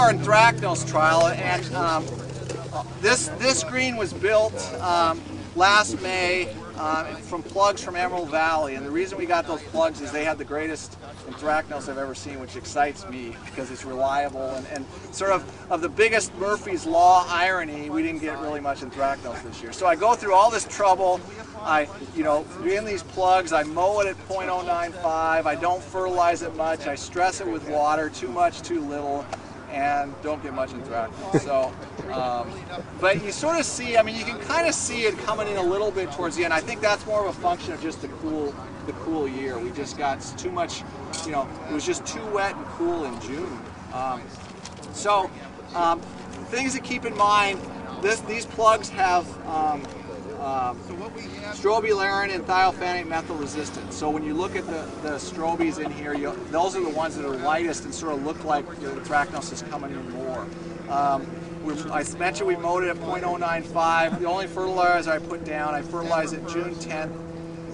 our Anthracnose Trial, and this screen was built last May from plugs from Emerald Valley, and the reason we got those plugs is they had the greatest anthracnose I've ever seen, which excites me because it's reliable and sort of the biggest Murphy's Law irony, we didn't get really much anthracnose this year. So I go through all this trouble. In these plugs, I mow it at 0.095. I don't fertilize it much. I stress it with water, too much, too little, and don't get much anthracnose. So, but you sort of see, I mean, you can kind of see it coming in a little bit towards the end. I think that's more of a function of just the cool year. We just got too much, it was just too wet and cool in June. Things to keep in mind, these plugs have strobilurin and thiophanate methyl resistance. So when you look at the strobies in here, those are the ones that are lightest and sort of look like the anthracnose is coming in more. I mentioned we mowed it at 0.095. The only fertilizer I put down, I fertilized it June 10th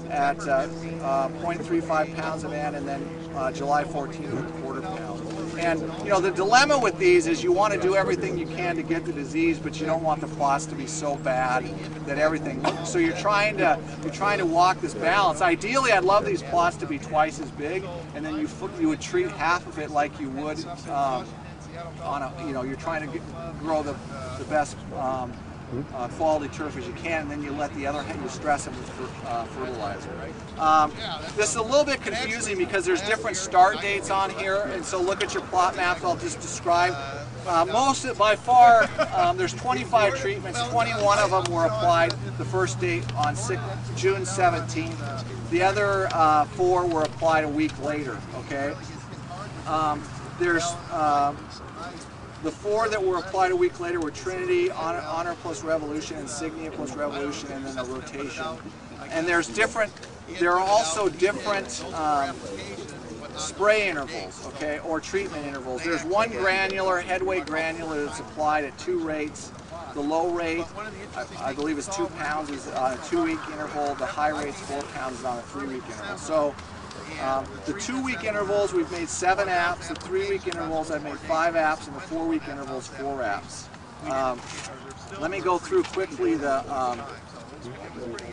at 0.35 pounds of N, and then July 14th with a quarter pound. And the dilemma with these is you want to do everything you can to get the disease, but you don't want the plots to be so bad that everything. So you're trying to walk this balance. Ideally, I'd love these plots to be twice as big, and then you would treat half of it like you would you're trying to grow the best quality turf as you can, and then you let the other hand, you stress them with fertilizer. This is a little bit confusing because there's different start dates on here, and so look at your plot maps. I'll just describe. By far, there's 25 treatments. 21 of them were applied the first date on June 17th. The other 4 were applied a week later. Okay. The 4 that were applied a week later were Trinity, Honor plus Revolution, Insignia plus Revolution, and then a rotation. And there are also different spray intervals, okay, or treatment intervals. There's one granular, headway granular, that's applied at 2 rates. The low rate, I believe, is 2 pounds, is on a 2-week interval. The high rate is 4 pounds, is on a 3-week interval. So the 2-week intervals, we've made 7 apps. The 3-week intervals, I've made 5 apps, and the 4-week intervals, 4 apps. Let me go through quickly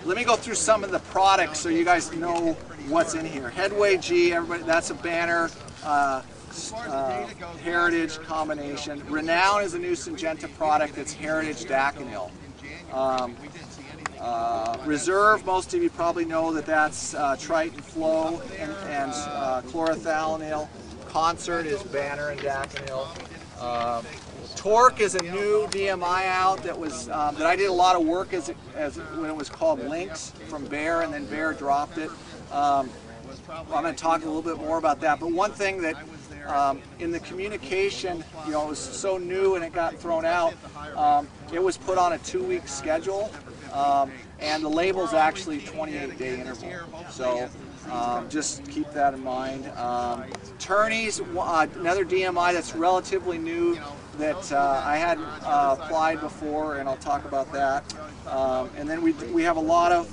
let me go through some of the products so you guys know what's in here. Headway G, everybody, that's a banner. Heritage combination. Renown is a new Syngenta product that's Heritage Daconil. Reserve, most of you probably know that's Triton Flow and chlorothalonil. Concert is Banner and Daconil. Torque is a new DMI out that was that I did a lot of work when it was called Lynx from Bayer, and then Bayer dropped it. I'm going to talk a little bit more about that. But one thing that in the communication, it was so new and it got thrown out. It was put on a 2-week schedule, and the label's actually 28-day interval. So just keep that in mind. Tourney's another DMI that's relatively new that I hadn't applied before, and I'll talk about that. And then we have a lot of,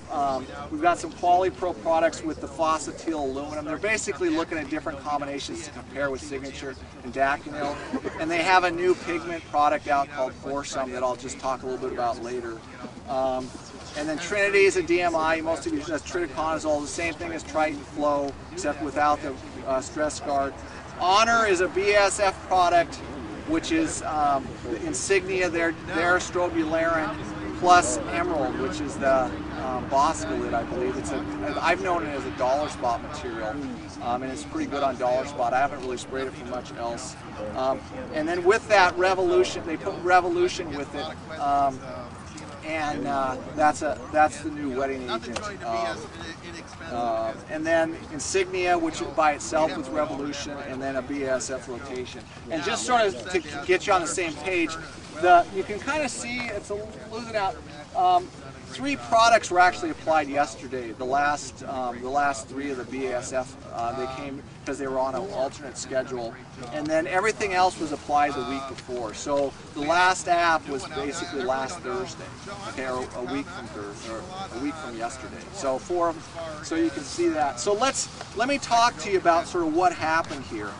we've got some QualiPro products with the phosphatidyl aluminum. They're basically looking at different combinations to compare with Signature and Daconil. And they have a new pigment product out called Foursome that I'll just talk a little bit about later. And then Trinity is a DMI. Most of you, that's triticonazole, the same thing as Triton Flow, except without the stress guard. Honor is a BASF product, which is the Insignia, their strobilurin, plus Emerald, which is the Boscolid, I believe. I've known it as a dollar spot material, and it's pretty good on dollar spot. I haven't really sprayed it for much else. And then with that, Revolution, they put Revolution with it. And that's the new wetting agent. And then Insignia, which by itself with Revolution, and then a BASF rotation. And just sort of to get you on the same page, you can kind of see it's losing out. 3 products were actually applied yesterday. The last 3 of the BASF, they came because they were on an alternate schedule, and then everything else was applied the week before. So the last app was basically last Thursday, okay, or a week from Thursday, or a week from yesterday. So so you can see that. So let me talk to you about sort of what happened here.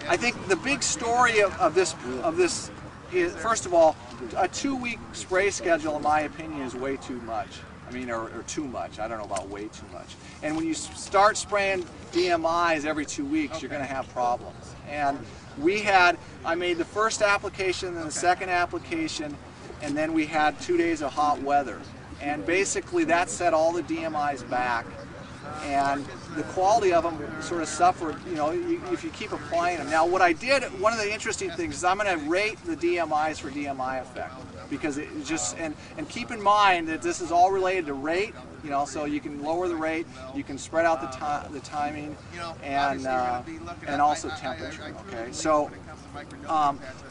I think the big story of this is, first of all, a 2-week spray schedule, in my opinion, is way too much. I mean, or too much. I don't know about way too much. And when you start spraying DMIs every 2 weeks, you're going to have problems. And I made the first application, then the second application, and then we had 2 days of hot weather. And basically that set all the DMIs back. And the quality of them sort of suffered, you know, if you keep applying them. Now what I did, one of the interesting things is I'm going to rate the DMIs for DMI effect, because it just, and keep in mind that this is all related to rate, you know, so you can lower the rate, you can spread out the timing, and also temperature, okay? So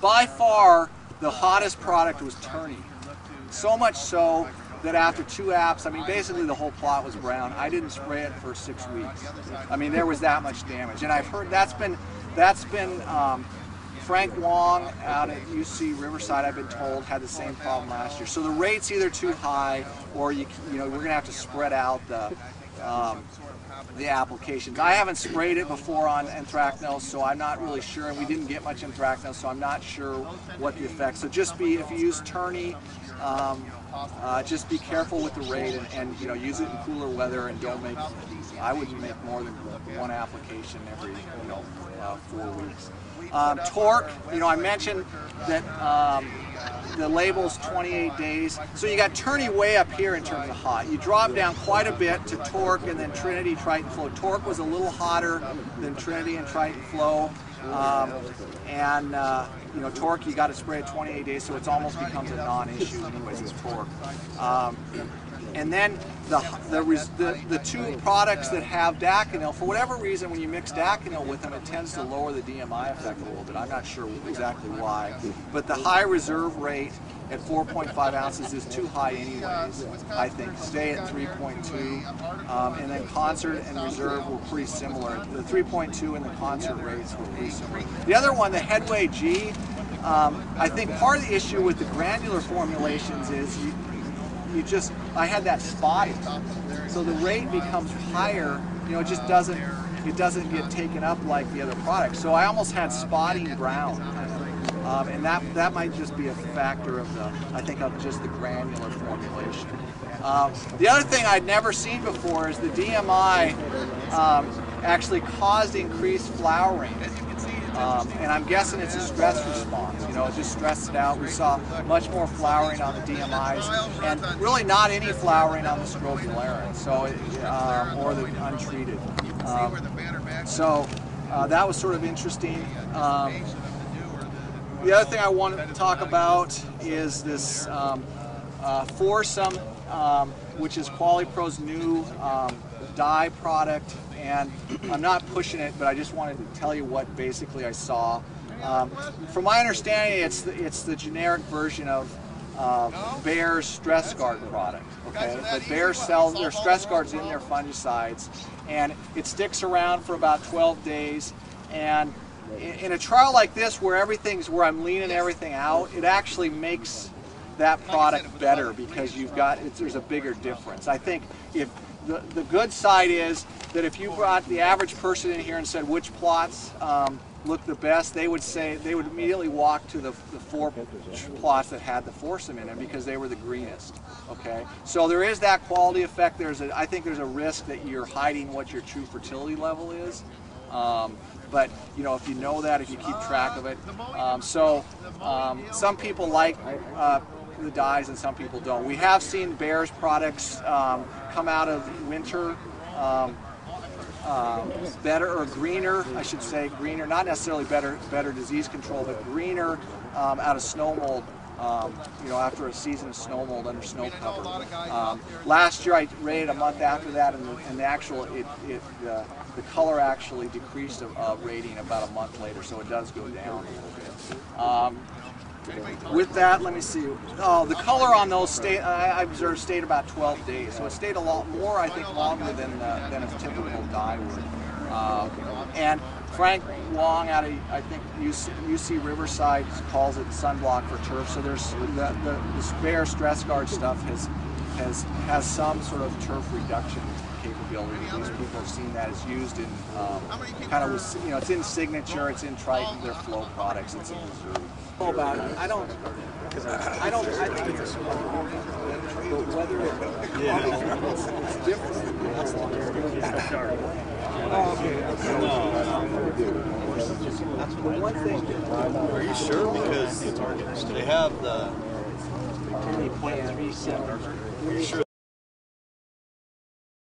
by far the hottest product was Tourney, so much so that after 2 apps, I mean, basically the whole plot was brown. I didn't spray it for 6 weeks. I mean, there was that much damage. And I've heard that's been Frank Wong out at UC Riverside, I've been told, had the same problem last year. So the rate's either too high, or you know, we're going to have to spread out the applications. I haven't sprayed it before on anthracnose, so I'm not really sure, and we didn't get much anthracnose, so I'm not sure what the effect. So just if you use Tourney, just be careful with the rate, and you know, use it in cooler weather, and I wouldn't make more than 1 application every 4 weeks. Torque, you know, I mentioned that the label's 28 days. So you got Tourney way up here in terms of hot. You drop down quite a bit to Torque and then Trinity, Triton, Flow. Torque was a little hotter than Trinity and Triton, Flow. You know, Torque, you got to spray it 28 days, so it almost becomes a non-issue anyways, it's Torque. And then the 2 products that have Daconil, for whatever reason, when you mix Daconil with them, it tends to lower the DMI effect a little bit. I'm not sure exactly why, but the high reserve rate at 4.5 ounces is too high anyways, I think. Stay at 3.2, and then concert and reserve were pretty similar. The 3.2 and the concert rates were pretty similar. The other one, the Headway G, I think part of the issue with the granular formulations is I had that spotting, so the rate becomes higher, you know, it just doesn't get taken up like the other products. So I almost had spotting brown, and that might just be a factor of just the granular formulation. The other thing I'd never seen before is the DMI actually caused increased flowering. And I'm guessing it's a stress response. You know, it just stressed it out. We saw much more flowering on the DMIs, and really not any flowering on the scrophularin, so or the untreated. So that was sort of interesting. The other thing I wanted to talk about is this foursome, which is QualiPro's new dye product. And I'm not pushing it, but I just wanted to tell you what basically I saw. From my understanding, it's the generic version of Bayer's Stress Guard product. Okay, but Bayer sells their Stress Guards in their fungicides, and it sticks around for about 12 days. And in a trial like this, where I'm leaning everything out, it actually makes that product better because there's a bigger difference. I think if the good side is that if you brought the average person in here and said which plots look the best, they would immediately walk to the 4 plots that had the foursome in them because they were the greenest. Okay, so there is that quality effect. I think there's a risk that you're hiding what your true fertility level is. But you know, if you know that, if you keep track of it, some people like the dyes and some people don't. We have seen Bayer's products come out of winter better, or greener, I should say, greener, not necessarily better disease control, but greener out of snow mold, you know, after a season of snow mold under snow cover. Last year I rated a month after that, and the color actually decreased a rating about a month later, so it does go down a little bit. With that, let me see. Oh, the color on those I observed stayed about 12 days, so it stayed a lot more, I think, longer than a typical dye would. And Frank Wong out of, I think, UC Riverside calls it sunblock for turf. So there's the Bayer Stress Guard stuff has some sort of turf reduction capability. These people have seen that it's used in kind of, it's in Signature, it's in Triton, their flow products, it's in Missouri. About it, I think it's a smart but whether it's different. One thing. Are you sure? Because they have the 0.37. Are you sure?